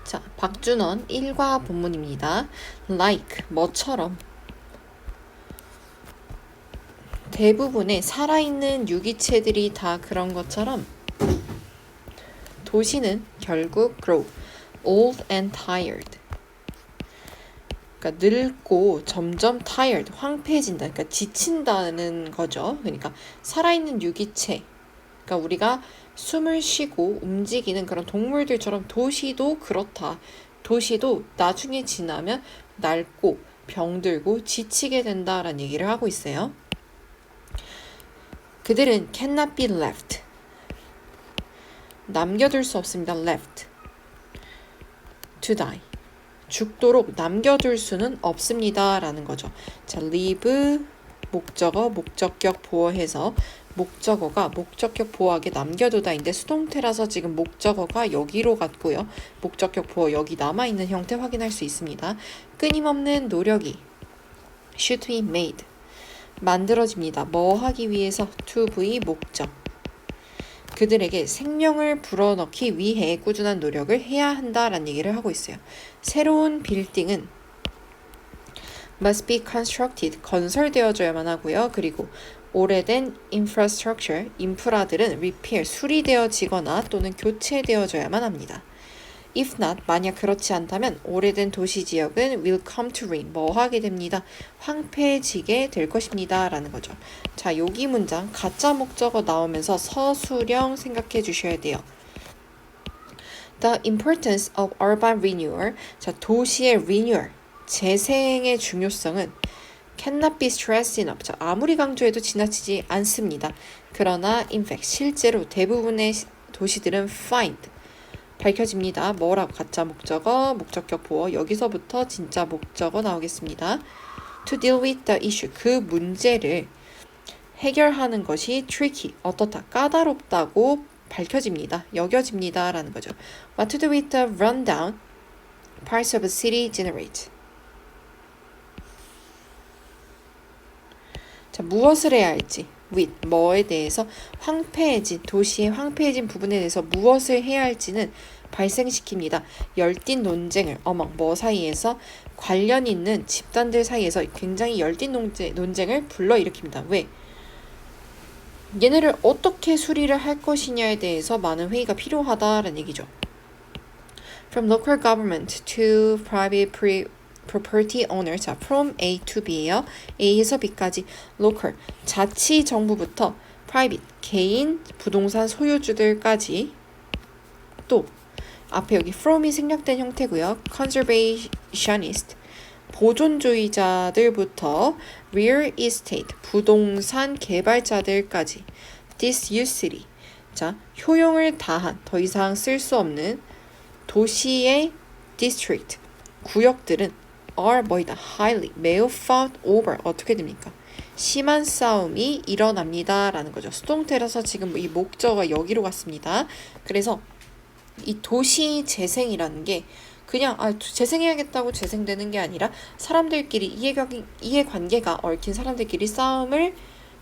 자, 박준원 1과 본문입니다. like, 뭐처럼. 대부분의 살아있는 유기체들이 다 그런 것처럼 도시는 결국 grow, old and tired. 그러니까 늙고 점점 tired, 황폐해진다. 그러니까 지친다는 거죠. 그러니까 살아있는 유기체. 그러니까 우리가 숨을 쉬고 움직이는 그런 동물들처럼 도시도 그렇다. 도시도 나중에 지나면 낡고 병들고 지치게 된다라는 얘기를 하고 있어요. 그들은 cannot be left. 남겨둘 수 없습니다. left. to die. 죽도록 남겨둘 수는 없습니다. 라는 거죠. 자, leave, 목적어, 목적격 보어해서 목적어가 목적격 보어하게 남겨두다인데 수동태라서 지금 목적어가 여기로 갔고요. 목적격 보어 여기 남아있는 형태 확인할 수 있습니다. 끊임없는 노력이 should be made. 만들어집니다. 뭐 하기 위해서? to be 목적. 그들에게 생명을 불어넣기 위해 꾸준한 노력을 해야 한다라는 얘기를 하고 있어요. 새로운 빌딩은 must be constructed, 건설되어져야만 하고요. 그리고 오래된 infrastructure, 인프라들은 repair, 수리되어지거나 또는 교체되어져야만 합니다. If not, 만약 그렇지 않다면 오래된 도시 지역은 will come to ruin, 뭐 하게 됩니다. 황폐해지게 될 것입니다. 라는 거죠. 자, 여기 문장 가짜 목적어 나오면서 서술형 생각해 주셔야 돼요. The importance of urban renewal. 자, 도시의 renewal, 재생의 중요성은 cannot be stressed enough. 자, 아무리 강조해도 지나치지 않습니다. 그러나 in fact, 실제로 대부분의 도시들은 find, 밝혀집니다. 뭐라고? 가짜 목적어, 목적격 보어. 여기서부터 진짜 목적어 나오겠습니다. To deal with the issue. 그 문제를 해결하는 것이 tricky. 어떻다? 까다롭다고 밝혀집니다. 여겨집니다. 라는 거죠. What to do with the rundown parts of a city generate. 자, 무엇을 해야 할지. with, 뭐에 대해서 황폐해진, 도시의 황폐해진 부분에 대해서 무엇을 해야 할지는 발생시킵니다. 열띤 논쟁을, 뭐 사이에서 관련 있는 집단들 사이에서 굉장히 열띤 논쟁을 불러일으킵니다. 왜? 얘네를 어떻게 수리를 할 것이냐에 대해서 많은 회의가 필요하다라는 얘기죠. From local government to private property owner. 자, from A to B예요. A에서 B까지 local, 자치 정부부터 private, 개인 부동산 소유주들까지. 또 앞에 여기 from이 생략된 형태고요. conservationist, 보존주의자들부터 real estate, 부동산 개발자들까지. disused, 자, 효용을 다한, 더 이상 쓸 수 없는 도시의 district, 구역들은 are 뭐이다? highly, 매우 fought over. 어떻게 됩니까? 심한 싸움이 일어납니다. 라는 거죠. 수동태라서 지금 이 목적어가 여기로 갔습니다. 그래서 이 도시 재생이라는 게 그냥 재생해야겠다고 재생되는 게 아니라 사람들끼리 이해관계가 얽힌 사람들끼리 싸움을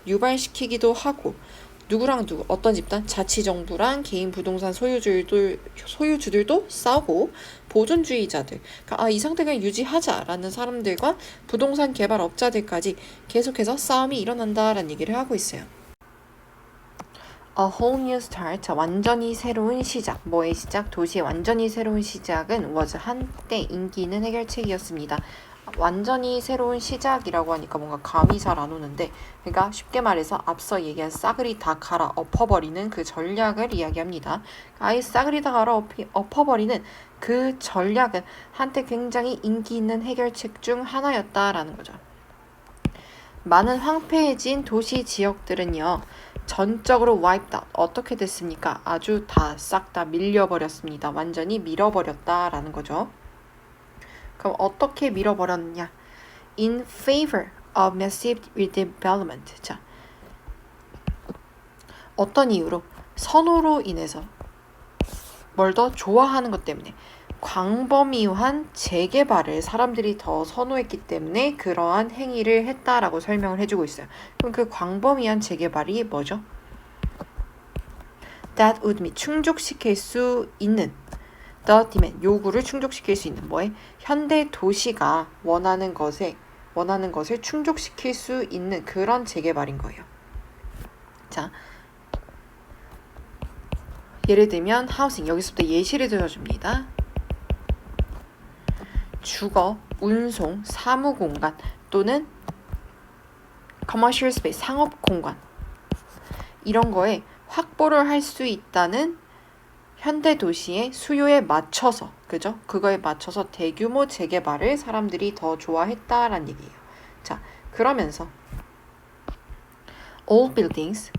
유발시키기도 하고, 누구랑 누구, 어떤 집단, 자치정부랑 개인 부동산 소유주들도 싸우고, 보존주의자들, 그러니까 이 상태가 유지하자라는 사람들과 부동산 개발업자들까지 계속해서 싸움이 일어난다라는 얘기를 하고 있어요. A whole new start, 자, 완전히 새로운 시작. 뭐의 시작? 도시의 완전히 새로운 시작은 was, 한때 인기 있는 해결책이었습니다. 완전히 새로운 시작이라고 하니까 뭔가 감이 잘 안 오는데, 그러니까 쉽게 말해서 앞서 얘기한 싸그리 다 갈아 엎어버리는 그 전략을 이야기합니다. 아예 싸그리 다 갈아 엎어버리는 그 전략은 한때 굉장히 인기 있는 해결책 중 하나였다라는 거죠. 많은 황폐해진 도시 지역들은요, 전적으로 wiped out. 어떻게 됐습니까? 아주 다 싹 다 밀려버렸습니다. 완전히 밀어버렸다라는 거죠. 그럼 어떻게 밀어버렸느냐? In favor of massive redevelopment. 자, 어떤 이유로? 선호로 인해서. 뭘 더 좋아하는 것 때문에. 광범위한 재개발을 사람들이 더 선호했기 때문에 그러한 행위를 했다라고 설명을 해주고 있어요. 그럼 그 광범위한 재개발이 뭐죠? That would mean 충족시킬 수 있는 the demand, 요구를 충족시킬 수 있는 뭐에? 현대 도시가 원하는 것을 충족시킬 수 있는 그런 재개발인 거예요. 자, 예를 들면 하우싱, 여기서부터 예시를 들어줍니다. 주거, 운송, 사무 공간 또는 commercial space, 상업 공간 이런 거에 확보를 할 수 있다는 현대 도시의 수요에 맞춰서, 그죠? 그거에 맞춰서 대규모 재개발을 사람들이 더 좋아했다라는 얘기예요. 자, 그러면서 old buildings,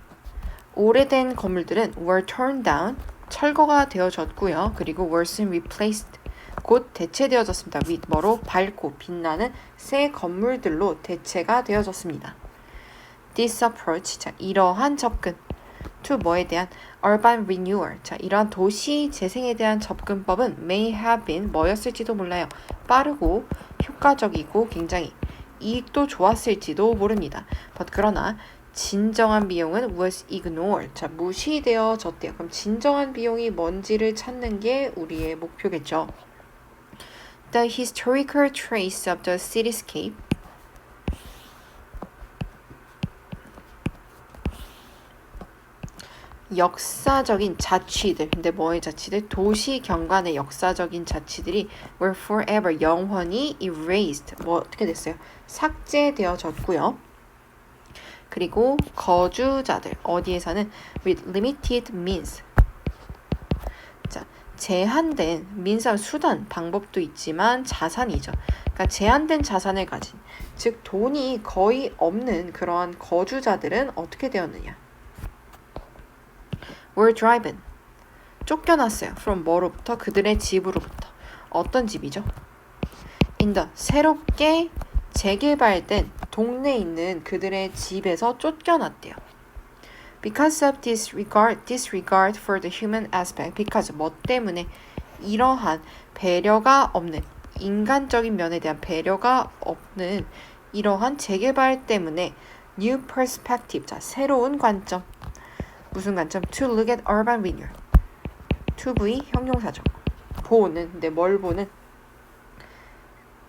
오래된 건물들은 were torn down, 철거가 되어졌고요. 그리고 were soon replaced, 곧 대체되어졌습니다. with 뭐로? 밝고 빛나는 새 건물들로 대체가 되어졌습니다. This approach, 자, 이러한 접근 to 뭐에 대한 urban renewal, 자, 이러한 도시 재생에 대한 접근법은 may have been 뭐였을지도 몰라요. 빠르고 효과적이고 굉장히 이익도 좋았을지도 모릅니다. But 그러나 진정한 비용은 was ignored, 자, 무시되어졌대요. 그럼 진정한 비용이 뭔지를 찾는 게 우리의 목표겠죠. The historical trace of the cityscape, 역사적인 자취들, 근데 뭐의 자취들? 도시 경관의 역사적인 자취들이 were forever, 영원히 erased, 뭐 어떻게 됐어요? 삭제되어졌고요. 그리고 거주자들, 어디에 사는? with limited means, 자, 제한된 민사 수단, 방법도 있지만 자산이죠. 그러니까 제한된 자산을 가진, 즉 돈이 거의 없는 그러한 거주자들은 어떻게 되었느냐? were driven, 쫓겨났어요. from 뭐로부터? 그들의 집으로부터. 어떤 집이죠? in the, 새롭게 재개발된 동네에 있는 그들의 집에서 쫓겨났대요. Because of disregard for the human aspect, because 뭐 때문에? 이러한 배려가 없는, 인간적인 면에 대한 배려가 없는 이러한 재개발 때문에 new perspective, 자, 새로운 관점. 무슨 관점? To look at urban renewal. toV 형용사죠. 보는, 근데 뭘 보는?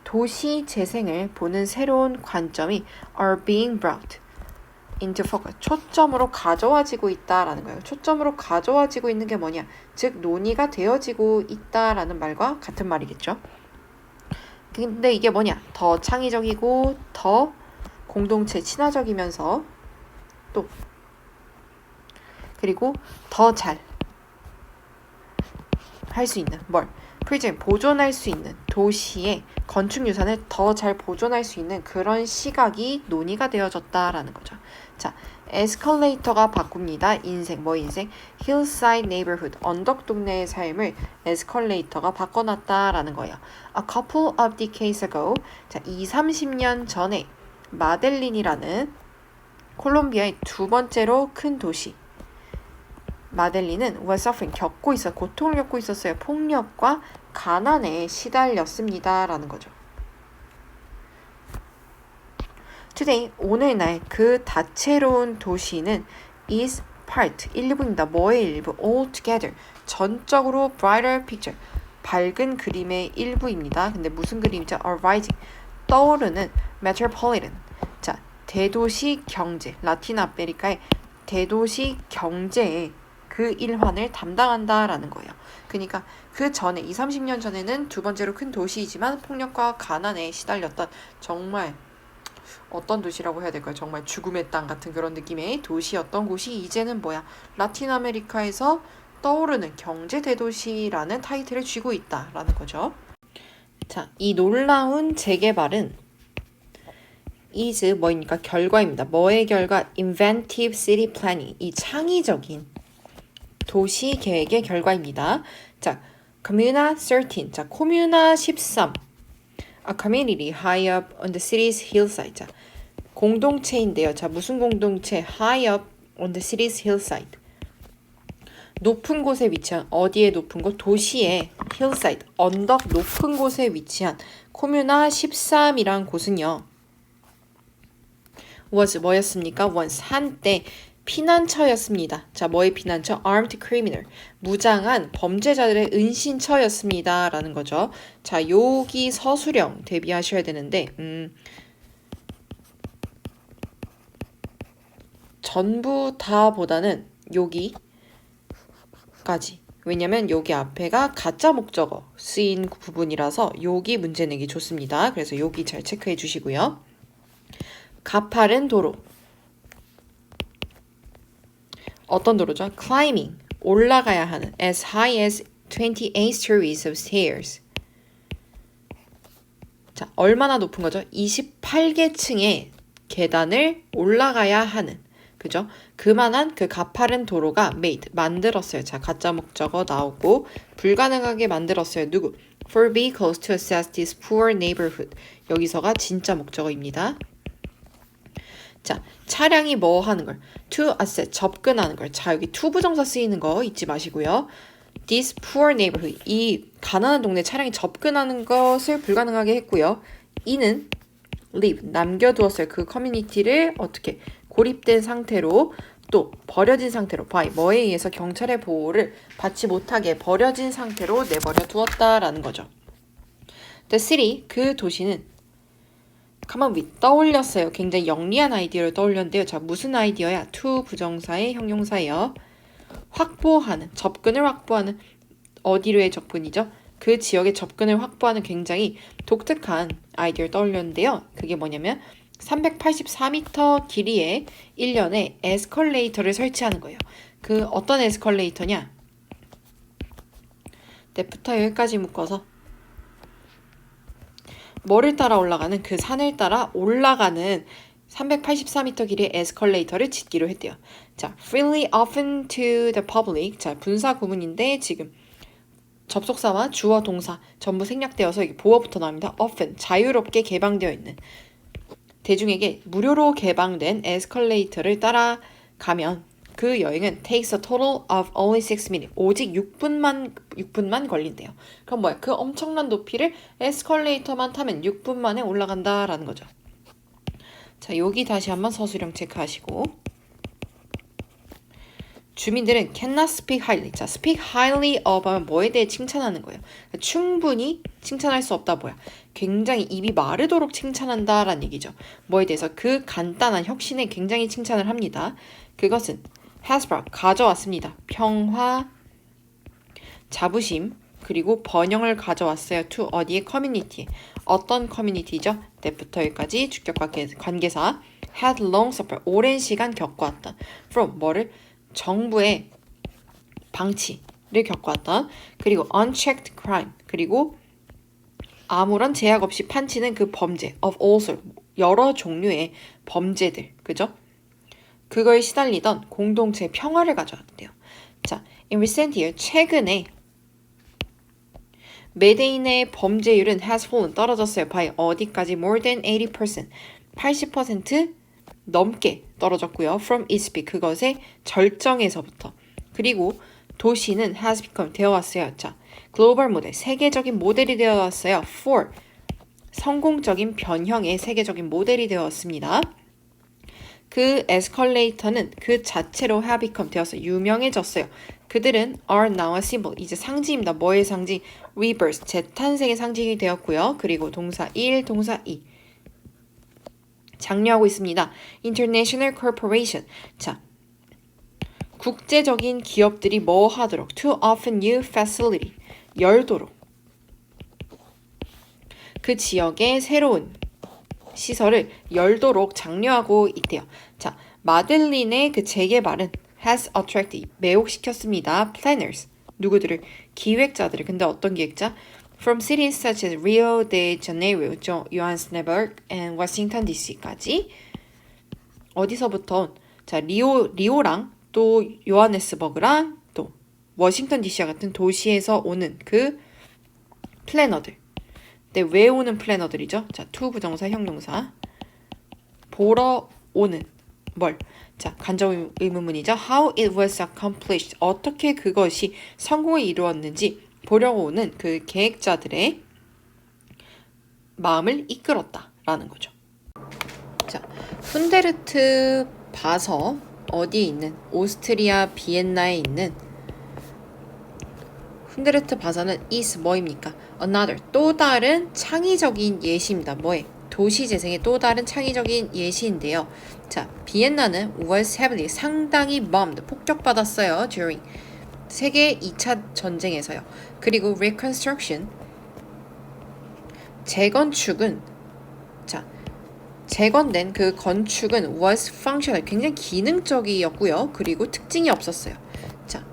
도시 재생을 보는 새로운 관점이 are being brought into focus. 초점으로 가져와지고 있다라는 거예요. 초점으로 가져와지고 있는 게 뭐냐? 즉 논의가 되어지고 있다라는 말과 같은 말이겠죠. 근데 이게 뭐냐? 더 창의적이고 더 공동체 친화적이면서 또 그리고 더 잘 할 수 있는 뭘? 프리즘, 보존할 수 있는 도시의 건축 유산을 더 잘 보존할 수 있는 그런 시각이 논의가 되어졌다라는 거죠. 자, 에스컬레이터가 바꿉니다. 인생, 뭐 인생? hillside neighborhood, 언덕 동네의 삶을 에스컬레이터가 바꿔놨다라는 거예요. A couple of decades ago, 자, 20-30년 전에 마델린이라는 콜롬비아의 두 번째로 큰 도시 마델린은 was suffering, 고통을 겪고 있었어요. 폭력과 가난에 시달렸습니다. 라는 거죠. Today, 오늘날 그 다채로운 도시는 is part, 일부입니다. 뭐의 일부? altogether, 전적으로 brighter picture, 밝은 그림의 일부입니다. 근데 무슨 그림이죠? arising, 떠오르는 metropolitan, 자, 대도시 경제, 라틴 아메리카의 대도시 경제의 그 일환을 담당한다라는 거예요. 그러니까 그 전에 20-30년 전에는 두 번째로 큰 도시이지만 폭력과 가난에 시달렸던 정말 어떤 도시라고 해야 될까요? 정말 죽음의 땅 같은 그런 느낌의 도시였던 곳이 이제는 뭐야? 라틴 아메리카에서 떠오르는 경제 대도시라는 타이틀을 쥐고 있다라는 거죠. 자, 이 놀라운 재개발은 is 뭐입니까? 결과입니다. 뭐의 결과? inventive city planning, 이 창의적인 도시 계획의 결과입니다. 자, Comuna 13. 자, 코뮤나 13. A community high up on the city's hillside. 자, 공동체인데요. 자, 무슨 공동체? High up on the city's hillside. 높은 곳에 위치한, 어디에 높은 곳? 도시의 hillside, 언덕 높은 곳에 위치한 코뮤나 13이란 곳은요. was 뭐였습니까? once 한때 피난처였습니다. 자, 뭐의 피난처? Armed criminal. 무장한 범죄자들의 은신처였습니다. 라는 거죠. 자, 여기 서술형 대비하셔야 되는데, 전부 다 보다는 여기까지. 왜냐면 여기 앞에가 가짜 목적어 쓰인 부분이라서 여기 문제 내기 좋습니다. 그래서 여기 잘 체크해 주시고요. 가파른 도로. 어떤 도로죠? Climbing. 올라가야 하는 as high as 28 stories of stairs. 자, 얼마나 높은 거죠? 28개 층의 계단을 올라가야 하는. 그죠? 그만한 그 가파른 도로가 made, 만들었어요. 자, 가짜 목적어 나오고 불가능하게 만들었어요. 누구? For vehicles to access this poor neighborhood. 여기서가 진짜 목적어입니다. 자, 차량이 뭐 하는 걸? To access, 접근하는 걸. 자, 여기 to 부정사 쓰이는 거 잊지 마시고요. This poor neighborhood, 이 가난한 동네 차량이 접근하는 것을 불가능하게 했고요. 이는 leave, 남겨두었어요. 그 커뮤니티를 어떻게 고립된 상태로 또 버려진 상태로 by, 뭐에 의해서 경찰의 보호를 받지 못하게 버려진 상태로 내버려 두었다라는 거죠. The city, 그 도시는 come up with, 떠올렸어요. 굉장히 영리한 아이디어를 떠올렸는데요. 자, 무슨 아이디어야? to 부정사의 형용사예요. 확보하는, 접근을 확보하는, 어디로의 접근이죠? 그 지역의 접근을 확보하는 굉장히 독특한 아이디어를 떠올렸는데요. 그게 뭐냐면 384m 길이의 1년에 에스컬레이터를 설치하는 거예요. 그 어떤 에스컬레이터냐? 내부터 여기까지 묶어서 뭐를 따라 올라가는, 그 산을 따라 올라가는 384m 길이의 에스컬레이터를 짓기로 했대요. 자, freely open to the public. 자, 분사 구문인데 지금 접속사와 주어 동사 전부 생략되어서 여기 보어부터 나옵니다. often, 자유롭게 개방되어 있는, 대중에게 무료로 개방된 에스컬레이터를 따라가면 그 여행은 takes a total of only 6 minutes. 오직 6분만 걸린대요. 그럼 뭐야? 그 엄청난 높이를 에스컬레이터만 타면 6분 만에 올라간다라는 거죠. 자, 여기 다시 한번 서술형 체크하시고. 주민들은 cannot speak highly. 자, speak highly of 하면 뭐에 대해 칭찬하는 거예요. 그러니까 충분히 칭찬할 수 없다 뭐야. 굉장히 입이 마르도록 칭찬한다라는 얘기죠. 뭐에 대해서 그 간단한 혁신에 굉장히 칭찬을 합니다. 그것은 has brought, 가져왔습니다. 평화, 자부심, 그리고 번영을 가져왔어요. to 어디에? 커뮤니티. 어떤 커뮤니티죠? 때부터 여기까지 주격 관계사 had long suffered, 오랜 시간 겪어왔던 from, 뭐를? 정부의 방치를 겪어왔던, 그리고 unchecked crime, 그리고 아무런 제약 없이 판치는 그 범죄 of all sorts, 여러 종류의 범죄들, 그죠? 그거에 시달리던 공동체 평화를 가져왔대요. 자, in recent year, 최근에 매대인의 범죄율은 has fallen, 떨어졌어요. by 어디까지? more than 80%, 80% 넘게 떨어졌고요. from its peak, 그것의 절정에서부터. 그리고 도시는 has become, 되어왔어요. 자, 글로벌 모델, 세계적인 모델이 되어왔어요. for, 성공적인 변형의 세계적인 모델이 되었습니다. 그 에스컬레이터는 그 자체로 have become, 되어서 유명해졌어요. 그들은 are now a symbol, 이제 상징입니다. 뭐의 상징? rebirth, 재탄생의 상징이 되었고요. 그리고 동사 1, 동사 2. 장려하고 있습니다. International Corporation. 자, 국제적인 기업들이 뭐 하도록? To open new facility. 열도록. 그 지역의 새로운 시설을 열도록 장려하고 있대요. 자, 마들린의 그 재개발은 has attracted, 매혹시켰습니다. planners, 누구들을? 기획자들을. 근데 어떤 기획자? From cities such as Rio de Janeiro, Johannesburg, and Washington D.C.까지. 어디서부터? 자, 리오랑 또 요하네스버그랑 또 워싱턴 D.C.와 같은 도시에서 오는 그 플래너들. 근데 왜 오는 플래너들이죠? 자, to 부정사 형용사. 보러 오는 뭘? 자, 간접 의문문이죠. How it was accomplished. 어떻게 그것이 성공을 이루었는지 보려고 오는 그 계획자들의 마음을 이끌었다라는 거죠. 자, 훈데르트 봐서 어디에 있는 오스트리아 비엔나에 있는 훈데르트 바서는 is 뭐입니까? Another 또 다른 창의적인 예시입니다. 뭐에? 도시 재생의 또 다른 창의적인 예시인데요. 자, 비엔나는 was heavily 상당히 bombed 폭격받았어요. during 세계 2차 전쟁에서요. 그리고 reconstruction 재건축은 자 재건된 그 건축은 was functional 굉장히 기능적이었고요. 그리고 특징이 없었어요. 자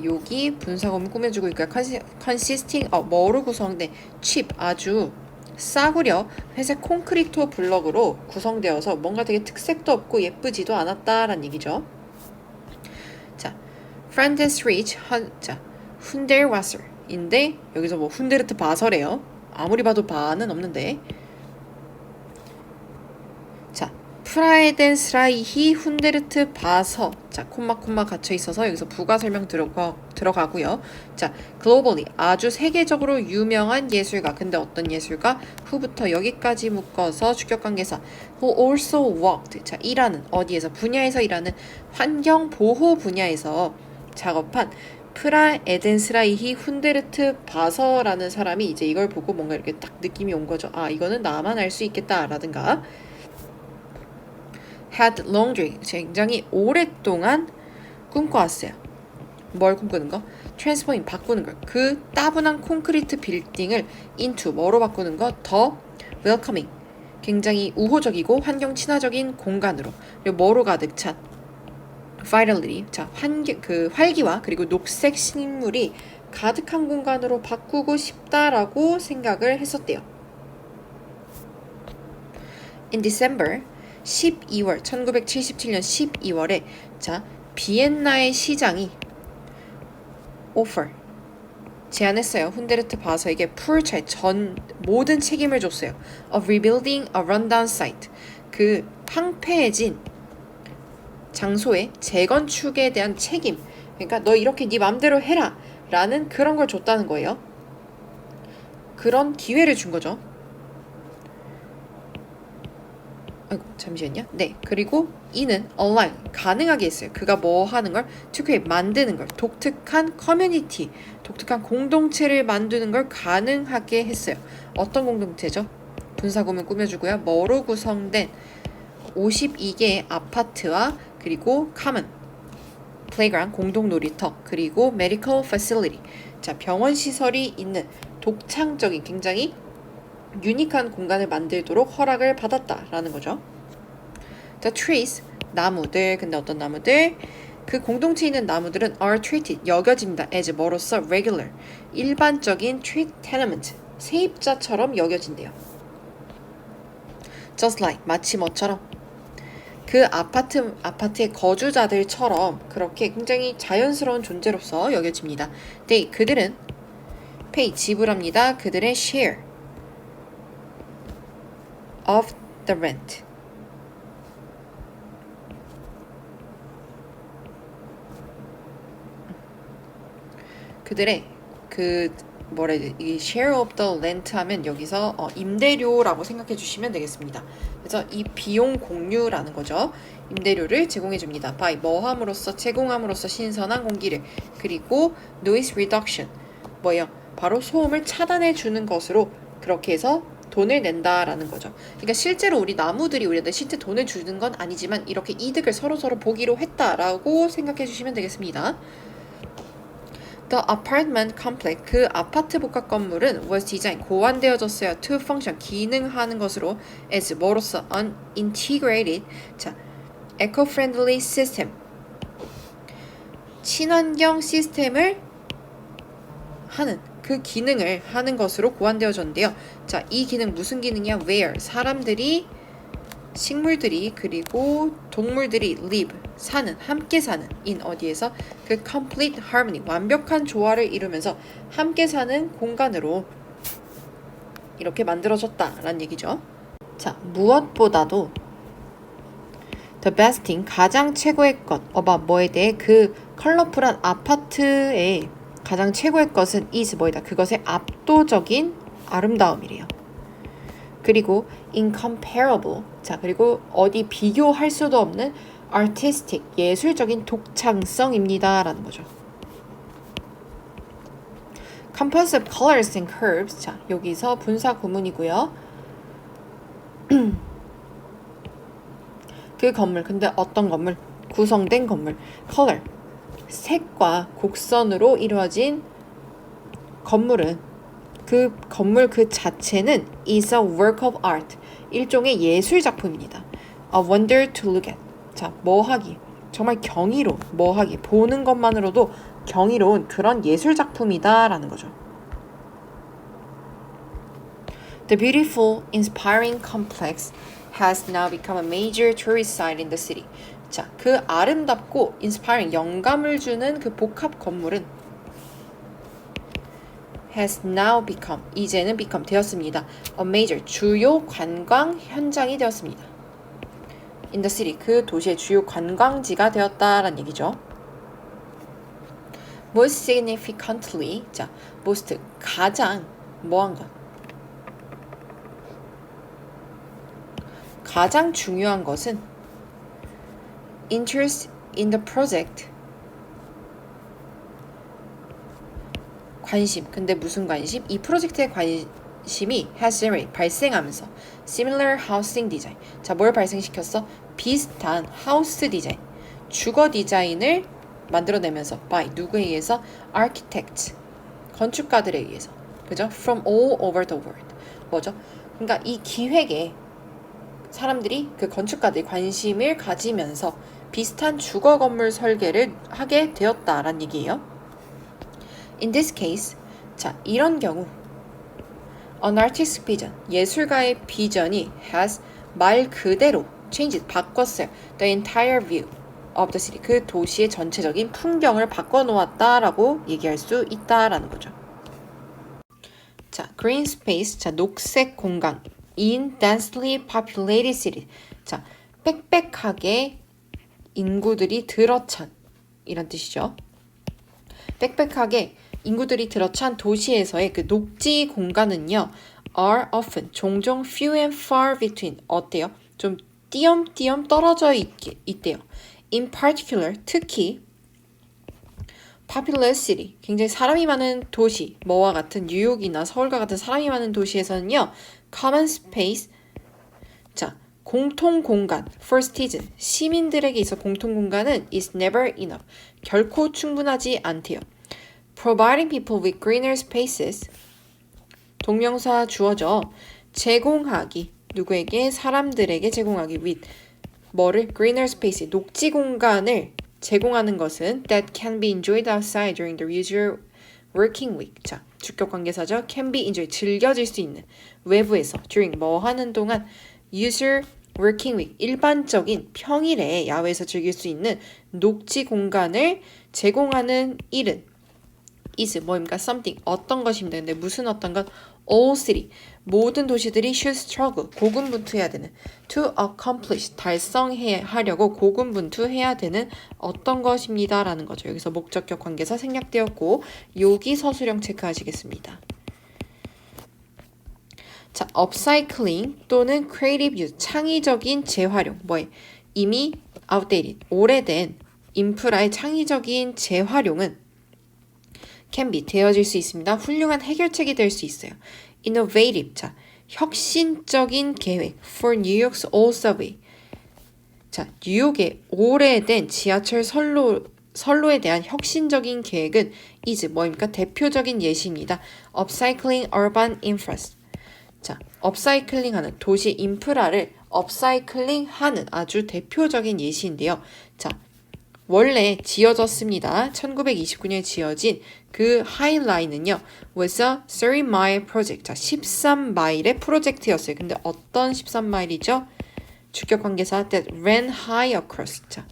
여기 분사구문 꾸며주고 있고요. consisting 뭐로 구성된 cheap 아주 싸구려 회색 콘크리트 블럭으로 구성되어서 뭔가 되게 특색도 없고 예쁘지도 않았다라는 얘기죠. 자, Friedrich 자, 훈데르와서인데 여기서 뭐 훈데르트 바서래요. 아무리 봐도 바는 없는데. 자, 프라이덴스라이히 훈데르트 바서. 자, 콤마 갇혀 있어서 여기서 부가 설명 들어가고요. 자, globally 아주 세계적으로 유명한 예술가. 근데 어떤 예술가? 후부터 여기까지 묶어서 주격관계사. who also worked. 자, 일하는 어디에서 분야에서 일하는 환경 보호 분야에서 작업한 프라에덴스라이히 훈데르트 바서라는 사람이 이제 이걸 보고 뭔가 이렇게 딱 느낌이 온 거죠. 아, 이거는 나만 알 수 있겠다라든가. had long dream 굉장히 오랫동안 꿈꿔왔어요. 뭘 꿈꾸는 거? transforming 바꾸는 걸. 그 따분한 콘크리트 빌딩을 into 뭐로 바꾸는 거? 더 welcoming 굉장히 우호적이고 환경 친화적인 공간으로. 그리고 뭐로 가득 찬 vitality 자 그 활기와 그리고 녹색 식물이 가득한 공간으로 바꾸고 싶다라고 생각을 했었대요. In December 12월 1977년 12월에 자 비엔나의 시장이 offer 제안했어요. 훈데르트 바서에게 풀차의 모든 책임을 줬어요. of rebuilding a rundown site 그 황폐해진 장소의 재건축에 대한 책임. 그러니까 너 이렇게 네 맘대로 해라 라는 그런 걸 줬다는 거예요. 그런 기회를 준 거죠. 아이고 잠시만요. 네, 그리고 이는 online 가능하게 했어요. 그가 뭐 하는 걸? to create 만드는 걸 독특한 커뮤니티 독특한 공동체를 만드는 걸 가능하게 했어요. 어떤 공동체죠? 분사구문 꾸며주고요. 뭐로 구성된 52개의 아파트와 그리고 common, playground, 공동 놀이터, 그리고 medical facility, 자 병원 시설이 있는 독창적인 굉장히 유니크한 공간을 만들도록 허락을 받았다라는 거죠. The trees, 나무들, 근데 어떤 나무들? 그 공동체에 있는 나무들은 are treated, 여겨집니다. as 뭐로서 regular, 일반적인 street tenement, 세입자처럼 여겨진대요. Just like, 마치 뭐처럼? 그 아파트의 거주자들처럼 그렇게 굉장히 자연스러운 존재로서 여겨집니다. They, 그들은 pay, 지불합니다. 그들의 share of the rent. 그들의 이 share of the rent 하면 여기서 임대료라고 생각해 주시면 되겠습니다. 그래서 이 비용 공유라는 거죠. 임대료를 제공해 줍니다. by 뭐함으로써 제공함으로써 신선한 공기를 그리고 noise reduction 뭐예요? 바로 소음을 차단해 주는 것으로 그렇게 해서 돈을 낸다라는 거죠. 그러니까 실제로 우리 나무들이 우리한테 실제 돈을 주는 건 아니지만 이렇게 이득을 서로서로 보기로 했다라고 생각해 주시면 되겠습니다. The apartment complex, 그 아파트 복합 건물은 was designed, 고안되어졌어요. to function, 기능하는 것으로 as 뭐로서 an integrated, 자, eco-friendly system, 친환경 시스템을 하는 그 기능을 하는 것으로 고안되어졌는데요. 자, 이 기능 무슨 기능이야? where, 사람들이 식물들이 그리고 동물들이 live, 사는, 함께 사는 in 어디에서? 그 complete harmony, 완벽한 조화를 이루면서 함께 사는 공간으로 이렇게 만들어졌다라는 얘기죠. 자, 무엇보다도 the best thing, 가장 최고의 것 about 뭐에 대해 그 컬러풀한 아파트의 가장 최고의 것은 is 뭐이다. 그것의 압도적인 아름다움이래요. 그리고 incomparable, 자 그리고 어디 비교할 수도 없는 artistic, 예술적인 독창성입니다. 라는 거죠. composite colors and curves. 자, 여기서 분사 구문이고요. 그 건물, 근데 어떤 건물? 구성된 건물. color, 색과 곡선으로 이루어진 건물은 그 건물 그 자체는 is a work of art. 일종의 예술 작품입니다. A wonder to look at. 자, 뭐하기. 정말 경이로운, 뭐하기. 보는 것만으로도 경이로운 그런 예술 작품이다 라는 거죠. The beautiful, inspiring complex has now become a major tourist site in the city. 자, 그 아름답고 inspiring, 영감을 주는 그 복합 건물은 has now become, 이제는 become 되었습니다. A major, 주요 관광 현장이 되었습니다. In the city, 그 도시의 주요 관광지가 되었다라는 얘기죠. Most significantly, 자, most, 가장 뭐한 것? 가장 중요한 것은 interest in the project, 관심. 근데 무슨 관심? 이 프로젝트의 관심이 has generated, 발생하면서 similar housing design. 자, 뭘 발생시켰어? 비슷한 하우스 디자인, 주거 디자인을 만들어내면서 by 누구에 의해서? architects, 건축가들에 의해서. 그죠? from all over the world. 뭐죠? 그러니까 이 기획에 사람들이, 그 건축가들이 관심을 가지면서 비슷한 주거 건물 설계를 하게 되었다라는 얘기예요. In this case, 자, 이런 경우 an artistic vision, 예술가의 비전이 has 말 그대로 changed, 바꿨어요. The entire view of the city, 그 도시의 전체적인 풍경을 바꿔놓았다라고 얘기할 수 있다라는 거죠. 자, green space, 자, 녹색 공간 in densely populated city. 자, 빽빽하게 인구들이 들어찬, 이런 뜻이죠. 빽빽하게 인구들이 들어찬 도시에서의 그 녹지 공간은요, are often, 종종 few and far between, 어때요? 좀 띄엄띄엄 떨어져 있대요. In particular, 특히 populous city, 굉장히 사람이 많은 도시, 뭐와 같은 뉴욕이나 서울과 같은 사람이 많은 도시에서는요, common space, 자, 공통 공간, for citizen, 시민들에게 있어 공통 공간은 is never enough, 결코 충분하지 않대요. Providing people with greener spaces, 동명사 주어져, 제공하기, 누구에게? 사람들에게 제공하기 with, 뭐를? greener space, 녹지 공간을 제공하는 것은 that can be enjoyed outside during the usual working week. 자, 주격 관계사죠. can be enjoyed, 즐겨질 수 있는, 외부에서 during, 뭐 하는 동안, usual working week, 일반적인 평일에 야외에서 즐길 수 있는 녹지 공간을 제공하는 일은 is, 뭐입니까? something, 어떤 것입니다. 근데 무슨 어떤 것? all city, 모든 도시들이 should struggle, 고군분투해야 되는, to accomplish, 달성하려고 고군분투해야 되는 어떤 것입니다. 라는 거죠. 여기서 목적격 관계사 생략되었고, 여기 서술형 체크하시겠습니다. 자, upcycling 또는 creative use, 창의적인 재활용, 뭐에? 이미 outdated, 오래된 인프라의 창의적인 재활용은 can be, 되어질 수 있습니다. 훌륭한 해결책이 될 수 있어요. innovative, 자, 혁신적인 계획 for New York's old subway. 자, 뉴욕의 오래된 지하철 선로에 대한 혁신적인 계획은 is, 뭐입니까? 대표적인 예시입니다. upcycling urban infrastructure. 자, upcycling 하는 도시 인프라를 upcycling 하는 아주 대표적인 예시인데요. 자, 원래 지어졌습니다. 1929년에 지어진 그 하이라인은요, was a 30-mile project. 자, 13마일의 프로젝트였어요. 근데 어떤 13마일이죠? 주격 관계사 that ran high across. 자,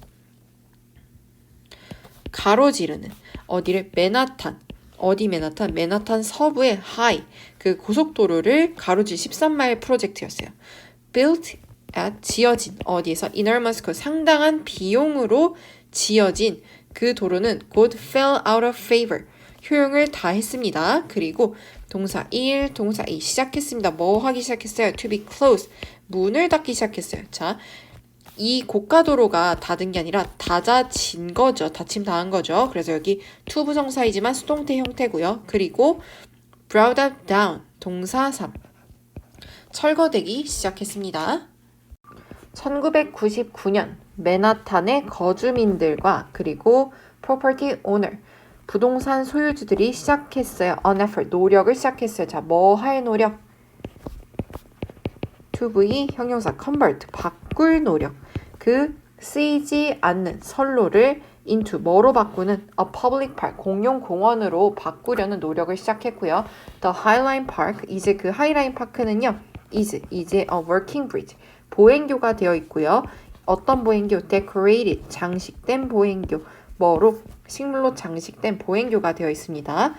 가로지르는, 어디를? 맨하탄. 어디 맨하탄? 맨하탄 서부의 high, 그 고속도로를 가로질 13마일 프로젝트였어요. built at, 지어진, 어디에서? enormous cost, 상당한 비용으로 지어진 그 도로는 곧 fell out of favor, 효용을 다했습니다. 그리고 동사 1, 동사 2 시작했습니다. 뭐 하기 시작했어요? to be closed, 문을 닫기 시작했어요. 자, 이 고가도로가 닫은 게 아니라 닫아진 거죠. 닫힘 당한 거죠. 그래서 여기 to 부정사이지만 수동태 형태고요. 그리고 brought up down 동사 3 철거되기 시작했습니다. 1999년 맨하탄의 거주민들과 그리고 property owner 부동산 소유주들이 시작했어요. an effort 노력을 시작했어요. 자, 뭐 할 노력? to be 형용사 convert 바꿀 노력. 그 쓰이지 않는 선로를 into 뭐로 바꾸는 a public park 공용 공원으로 바꾸려는 노력을 시작했고요. The Highline Park 이제 그 하이라인 파크는요. 이제 a working bridge 보행교가 되어 있고요. 어떤 보행교? decorated 장식된 보행교 뭐로? 식물로 장식된 보행교가 되어 있습니다.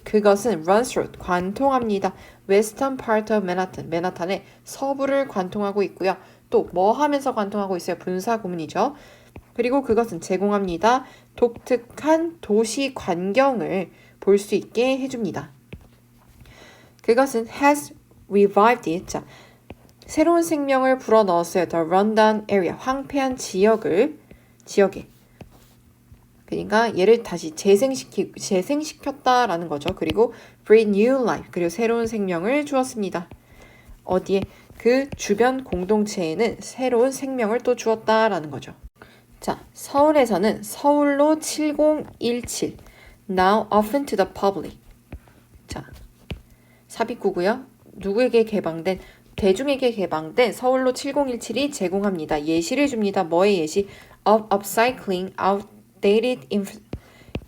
그것은 runs through 관통합니다. western part of Manhattan 맨하탄의 서부를 관통하고 있고요. 또 뭐 하면서 관통하고 있어요? 분사 구문이죠. 그리고 그것은 제공합니다. 독특한 도시 광경을 볼 수 있게 해줍니다. 그것은 has revived it. 자, 새로운 생명을 불어넣었어요. The rundown area 황폐한 지역에 그러니까 얘를 다시 재생시켰다라는 거죠. 그리고 breathe new life 그리고 새로운 생명을 주었습니다. 어디에? 그 주변 공동체에는 새로운 생명을 또 주었다라는 거죠. 자, 서울에서는 서울로 7017 now open to the public. 자, 삽입구고요. 누구에게 개방된? 대중에게 개방된 서울로 7017이 제공합니다. 예시를 줍니다. 뭐의 예시? of upcycling outdated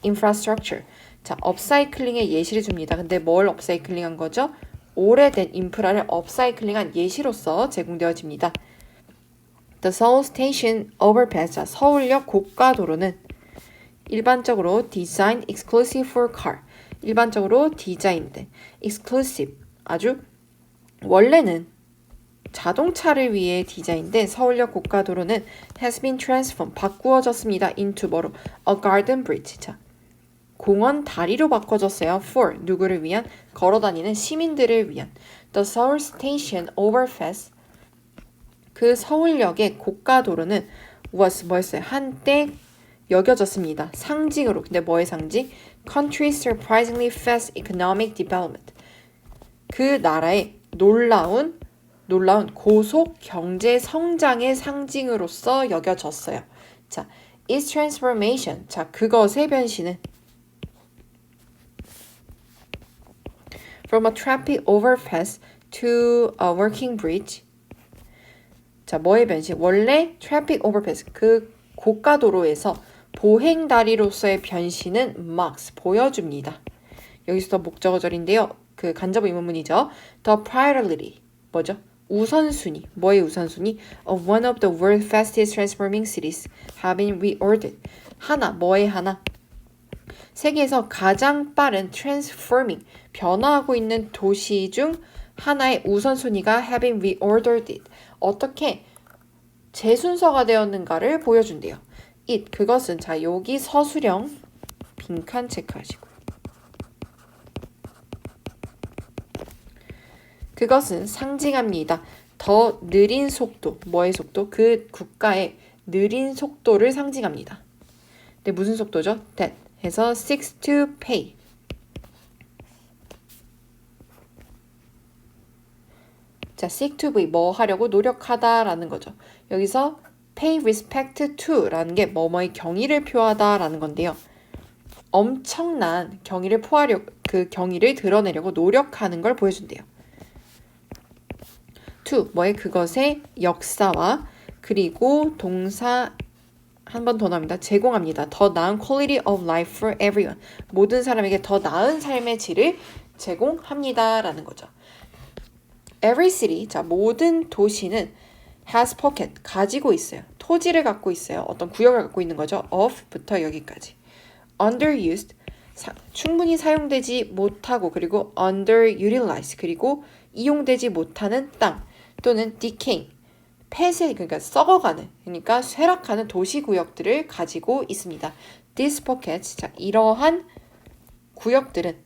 infrastructure. 자, 업사이클링의 예시를 줍니다. 근데 뭘 업사이클링한 거죠? 오래된 인프라를 업사이클링한 예시로서 제공되어집니다. The Seoul Station Overpass, 자, 서울역 고가도로는 일반적으로 designed exclusive for car, 일반적으로 디자인된 exclusive, 아주 원래는 자동차를 위해 디자인된 서울역 고가도로는 has been transformed, 바꾸어졌습니다. into 뭐로? a garden bridge, 자, 공원 다리로 바꿔졌어요. for 누구를 위한? 걸어다니는 시민들을 위한. The Seoul Station Overpass 그 서울역의 고가도로는 was 뭐였어요? 한때 여겨졌습니다. 상징으로. 근데 뭐의 상징? Country's surprisingly fast economic development. 그 나라의 놀라운 고속 경제 성장의 상징으로서 여겨졌어요. 자, its transformation. 자, 그것의 변신은 from a traffic overpass to a working bridge. 자, 뭐의 변신? 원래 traffic overpass, 그 고가도로에서 보행다리로서의 변신은 marks, 보여줍니다. 여기서 목적어절인데요. 그 간접 의문문이죠. The priority, 뭐죠? 우선순위, 뭐의 우선순위? Of one of the world's fastest transforming cities have been reordered. 하나, 뭐의 하나? 세계에서 가장 빠른 transforming, 변화하고 있는 도시 중 하나의 우선순위가 have been reordered. 어떻게 재순서가 되었는가를 보여준대요. 그것은 자, 여기 서술형 빈칸 체크하시고요. 그것은 상징합니다. 더 느린 속도, 뭐의 속도? 그 국가의 느린 속도를 상징합니다. 근데 무슨 속도죠? that 해서 seeks to pay. 자, seek to be 뭐 하려고 노력하다라는 거죠. 여기서 pay respect to라는 게 뭐뭐의 경의를 표하다라는 건데요. 엄청난 경의를 그 경의를 드러내려고 노력하는 걸 보여준대요. to 뭐의 그것의 역사와 그리고 동사 한 번 더 나옵니다. 제공합니다. 더 나은 quality of life for everyone. 모든 사람에게 더 나은 삶의 질을 제공합니다. 라는 거죠. Every city, 자, 모든 도시는 has pocket, 가지고 있어요. 토지를 갖고 있어요. 어떤 구역을 갖고 있는 거죠. of부터 여기까지. underused, 충분히 사용되지 못하고 그리고 underutilized, 그리고 이용되지 못하는 땅 또는 decaying, 폐쇄, 그러니까 썩어가는, 그러니까 쇠락하는 도시구역들을 가지고 있습니다. These pockets, 자, 이러한 구역들은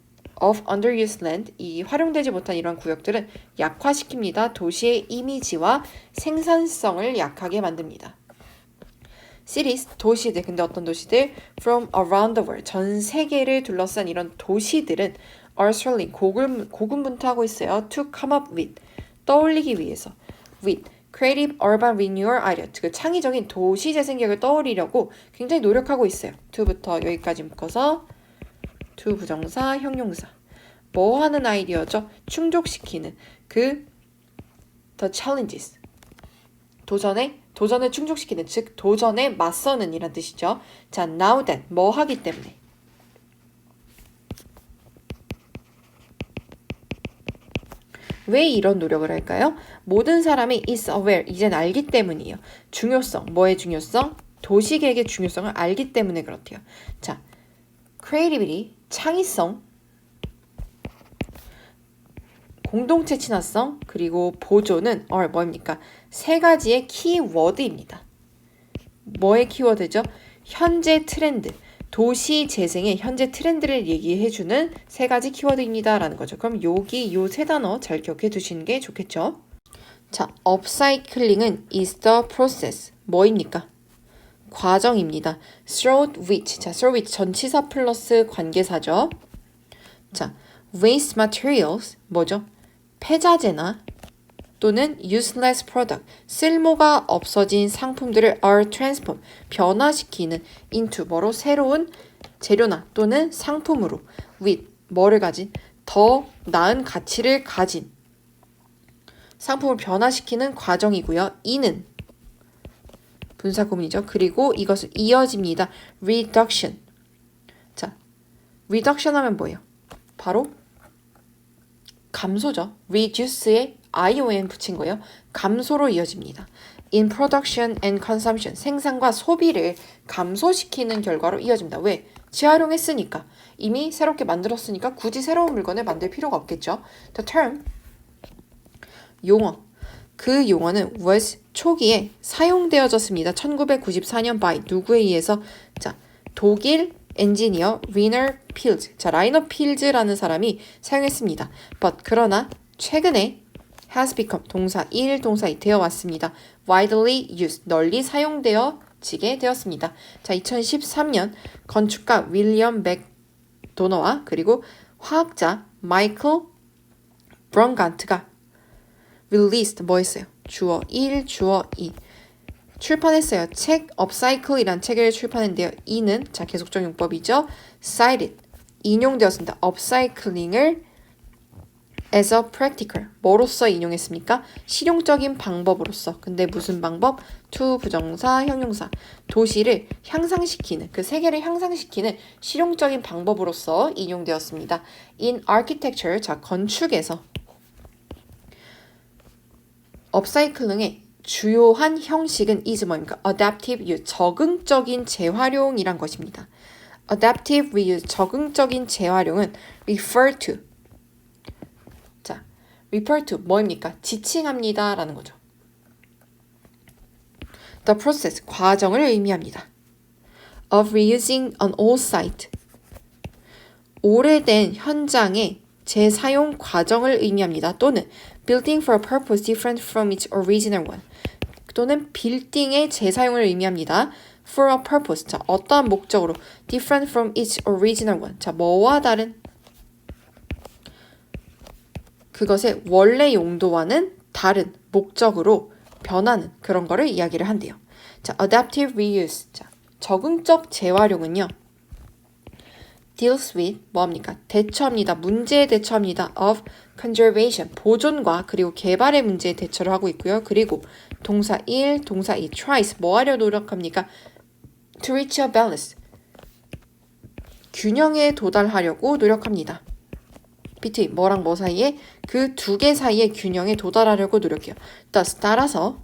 of underused land, 이 활용되지 못한 이런 구역들은 약화시킵니다. 도시의 이미지와 생산성을 약하게 만듭니다. cities, 도시들, 근데 어떤 도시들? from around the world, 전 세계를 둘러싼 이런 도시들은 are struggling, 고군분투하고 있어요. to come up with, 떠올리기 위해서. with creative urban renewal idea, 그 창의적인 도시 재생계획을 떠올리려고 굉장히 노력하고 있어요. to부터 여기까지 묶어서 to 부정사, 형용사. 뭐 하는 아이디어죠? 충족시키는 그 the challenges. 도전을 충족시키는, 즉 도전에 맞서는 이란 뜻이죠. 자, now then, 뭐 하기 때문에. 왜 이런 노력을 할까요? 모든 사람이 is aware, 이젠 알기 때문이에요. 중요성, 뭐의 중요성? 도시계획의 중요성을 알기 때문에 그렇대요. 자, creativity, 창의성, 공동체 친화성, 그리고 보조는 are 뭐입니까? 세 가지의 키워드입니다. 뭐의 키워드죠? 현재 트렌드, 도시 재생의 현재 트렌드를 얘기해주는 세 가지 키워드입니다. 라는 거죠. 그럼 여기 요 세 단어 잘 기억해 두시는 게 좋겠죠? 자, upcycling은 is the process. 뭐입니까? 과정입니다. through which, 자, through which 전치사 플러스 관계사죠. 자, waste materials, 뭐죠? 폐자재나 또는 useless product, 쓸모가 없어진 상품들을 are transformed, 변화시키는 into, 뭐로? 새로운 재료나 또는 상품으로 with, 뭐를 가진? 더 나은 가치를 가진 상품을 변화시키는 과정이고요. 이는 분사 구문이죠. 그리고 이것은 이어집니다. reduction. 자, reduction 하면 뭐예요? 바로 감소죠. reduce에 ion 붙인 거예요. 감소로 이어집니다. in production and consumption, 생산과 소비를 감소시키는 결과로 이어집니다. 왜? 재활용했으니까. 이미 새롭게 만들었으니까 굳이 새로운 물건을 만들 필요가 없겠죠. The term, 용어. 그 용어는 was 초기에 사용되어졌습니다. 1994년 by 누구에 의해서? 자, 독일 엔지니어 리너 필즈. 자, 라이너 필즈라는 사람이 사용했습니다. But 그러나 최근에 has become 동사 1, 동사 2 되어 왔습니다. widely used 널리 사용되어지게 되었습니다. 자, 2013년 건축가 윌리엄 맥도너와 그리고 화학자 마이클 브런간트가 released 뭐 했어요? 주어 1, 주어 2 출판했어요. 책 업사이클이란 책을 출판했는데요. 이는 자 계속적 용법이죠. cited 인용되었습니다. 업사이클링을 as a practical 뭐로써 인용했습니까? 실용적인 방법으로서. 근데 무슨 방법? to 부정사 형용사 도시를 향상시키는 그 세계를 향상시키는 실용적인 방법으로서 인용되었습니다. in architecture 자 건축에서 업사이클링의 주요한 형식은 is 뭐입니까? adaptive use, 적응적인 재활용이란 것입니다. adaptive reuse, 적응적인 재활용은 refer to, 자, refer to 뭐입니까? 지칭합니다 라는 거죠. the process, 과정을 의미합니다. of reusing an old site, 오래된 현장의 재사용 과정을 의미합니다. 또는 building for a purpose different from its original one, 또는 빌딩의 재사용을 의미합니다. for a purpose, 자 어떠한 목적으로 different from its original one, 자 뭐와 다른 그것의 원래 용도와는 다른 목적으로 변하는 그런 거를 이야기를 한대요. 자 adaptive reuse, 자 적응적 재활용은요 deals with 뭐합니까? 대처합니다. 문제에 대처합니다. of conservation, 보존과 그리고 개발의 문제에 대처를 하고 있고요. 그리고 동사 1, 동사 2, tries, 뭐 하려 노력합니까? to reach a balance, 균형에 도달하려고 노력합니다. between, 뭐랑 뭐 사이에? 그 두 개 사이의 균형에 도달하려고 노력해요. thus, 따라서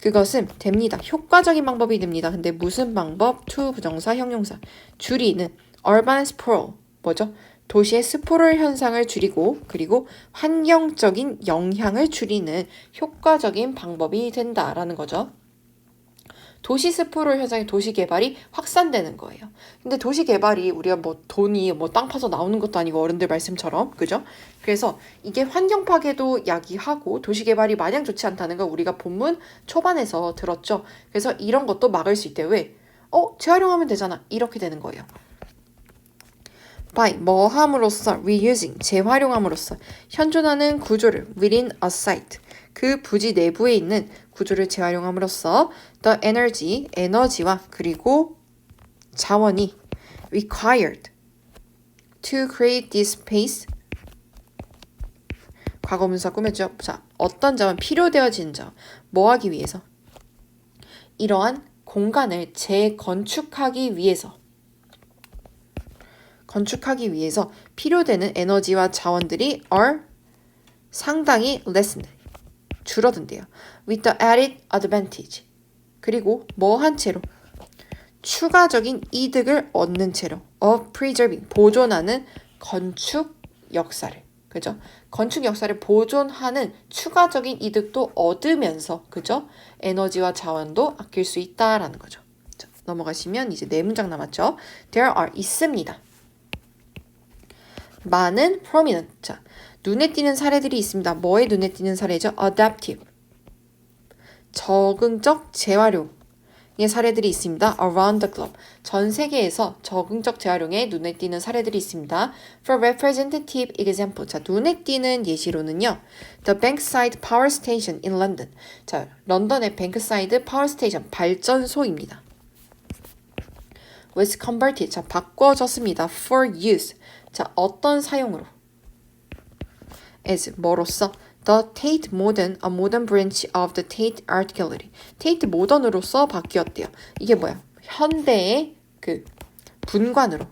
그것은 됩니다. 효과적인 방법이 됩니다. 근데 무슨 방법? to 부정사 형용사 줄이는 urban sprawl 뭐죠? 도시의 스포럴 현상을 줄이고 그리고 환경적인 영향을 줄이는 효과적인 방법이 된다라는 거죠. 도시 스프롤 현상이 도시 개발이 확산되는 거예요. 근데 도시 개발이 우리가 뭐 돈이 뭐 땅 파서 나오는 것도 아니고 어른들 말씀처럼 그죠? 그래서 이게 환경 파괴도 야기하고 도시 개발이 마냥 좋지 않다는 걸 우리가 본문 초반에서 들었죠. 그래서 이런 것도 막을 수 있대요. 왜? 재활용하면 되잖아. 이렇게 되는 거예요. by 뭐 함으로써 reusing 재활용함으로써 현존하는 구조를 within a site 그 부지 내부에 있는 구조를 재활용함으로써 the energy 에너지와 그리고 자원이 required to create this space 과거 분사 꾸몄죠. 자, 어떤 자원 필요되어지는 자원 뭐 하기 위해서 이러한 공간을 재건축하기 위해서 필요되는 에너지와 자원들이 are 상당히 lessened 줄어든대요. with the added advantage 그리고 뭐 한 채로 추가적인 이득을 얻는 채로 of preserving 보존하는 건축 역사를 그죠? 건축 역사를 보존하는 추가적인 이득도 얻으면서 그죠? 에너지와 자원도 아낄 수 있다라는 거죠. 자, 넘어가시면 이제 네 문장 남았죠. There are 있습니다. 많은 prominent 자 눈에 띄는 사례들이 있습니다. 뭐에 눈에 띄는 사례죠? adaptive 적응적 재활용의 사례들이 있습니다. around the globe 전 세계에서 적응적 재활용에 눈에 띄는 사례들이 있습니다. For representative example 자 눈에 띄는 예시로는요. The Bankside Power Station in London 자 런던의 뱅크사이드 파워 스테이션 발전소입니다. was converted 자 바꿔졌습니다. for use 자 어떤 사용으로 as 뭐로써 The Tate Modern, a modern branch of the Tate Art Gallery. Tate 모던으로서 바뀌었대요. 이게 뭐야? 현대의 그 분관으로.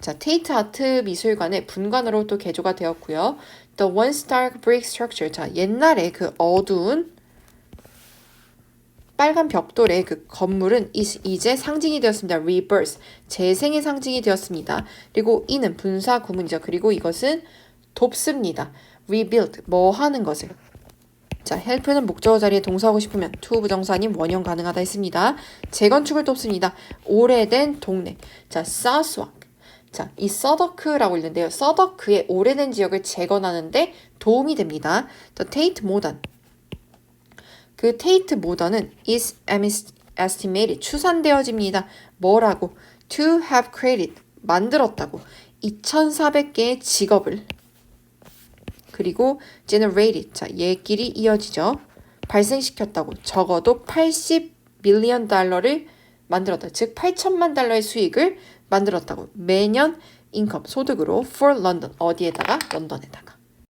자, 테이트 아트 미술관의 분관으로 또 개조가 되었고요. The once dark brick structure. 자, 옛날에 그 어두운 빨간 벽돌의 그 건물은 이제 상징이 되었습니다. Rebirth. 재생의 상징이 되었습니다. 그리고 이는 분사 구문이죠. 그리고 이것은 돕습니다. rebuild 뭐 하는 것을 자 help는 목적어 자리에 동사하고 싶으면 to 부정사 아닌 원형 가능하다 했습니다. 재건축을 돕습니다. 오래된 동네 자 Southwark 자 이 서더크라고 있는데요. 서더크의 오래된 지역을 재건하는데 도움이 됩니다. The Tate Modern 그 테이트 모던은 is estimated 추산되어집니다. 뭐라고? To have created 만들었다고 2,400개의 직업을 그리고 generated 자 얘끼리 이어지죠. 발생시켰다고 적어도 80 밀리언 달러를 만들었다. 즉 8천만 달러의 수익을 만들었다고 매년 인컴 소득으로 for London 어디에다가 런던에다가